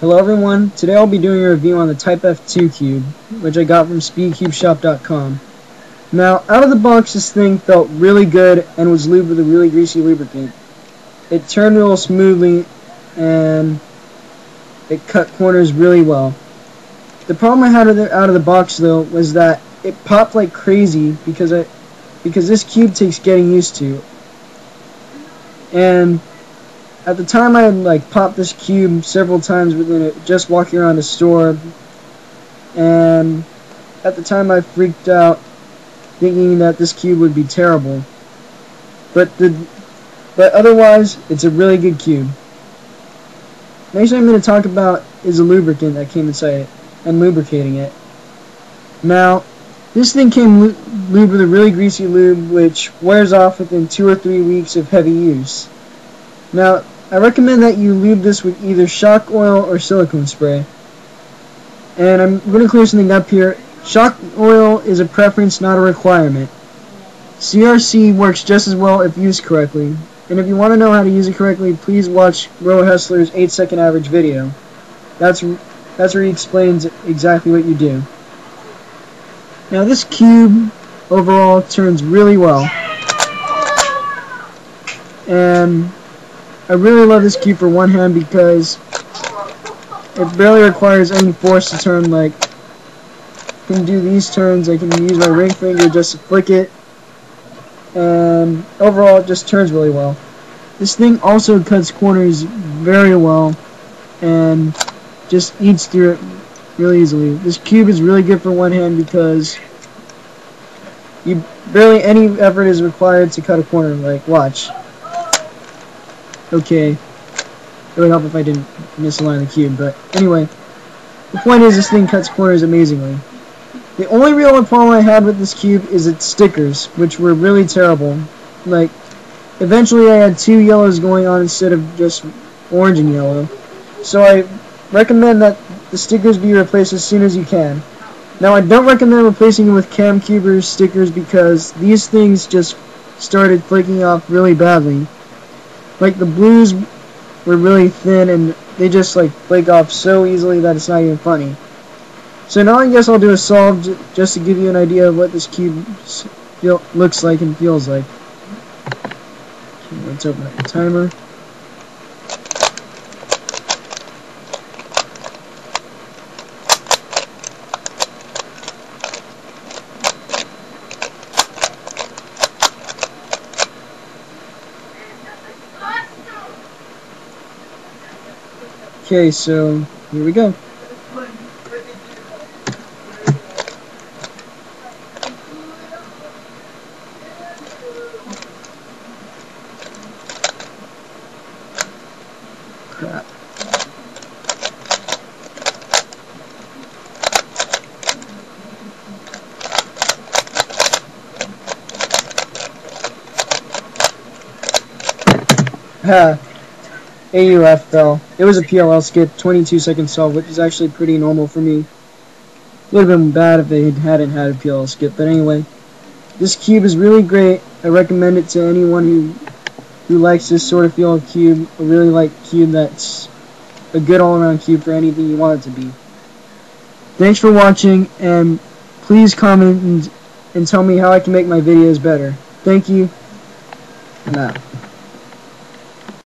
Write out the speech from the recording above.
Hello everyone, today I'll be doing a review on the Type F2 cube, which I got from cube.Shop.com. Now, out of the box this thing felt really good and was lubed with a really greasy lubricant. It turned real smoothly and it cut corners really well. The problem I had out of the box though was that it popped like crazy because this cube takes getting used to. And at the time I had popped this cube several times within it, just walking around the store, and at the time I freaked out thinking that this cube would be terrible. But otherwise it's a really good cube. Next thing I'm going to talk about is the lubricant that came inside it and lubricating it. Now, this thing came lubed with a really greasy lube which wears off within 2 or 3 weeks of heavy use. Now, I recommend that you lube this with either shock oil or silicone spray. And I'm going to clear something up here. Shock oil is a preference, not a requirement. CRC works just as well if used correctly. And if you want to know how to use it correctly, please watch Row Hustler's 8-second average video. That's where he explains exactly what you do. Now this cube overall turns really well. And I really love this cube for one hand because it barely requires any force to turn. I can do these turns, I can use my ring finger just to flick it, and overall it just turns really well. This thing also cuts corners very well and just eats through it really easily. This cube is really good for one hand because barely any effort is required to cut a corner. Watch. Okay, it would help if I didn't misalign the cube, but anyway, the point is this thing cuts corners amazingly. The only real problem I had with this cube is its stickers, which were really terrible. Eventually I had 2 yellows going on instead of just orange and yellow. So I recommend that the stickers be replaced as soon as you can. Now I don't recommend replacing it with CamCuber stickers because these things just started flaking off really badly. The blues were really thin and they just flake off so easily that it's not even funny. So now I guess I'll do a solve just to give you an idea of what this cube looks like and feels like. Okay, let's open up the timer. Okay, so here we go. Crap. AUF fell. It was a PLL skip, 22-second solve, which is actually pretty normal for me. Would have been bad if they hadn't had a PLL skip, but anyway. This cube is really great. I recommend it to anyone who likes this sort of feel of cube, a really light cube that's a good all-around cube for anything you want it to be. Thanks for watching, and please comment and tell me how I can make my videos better. Thank you. I'm out.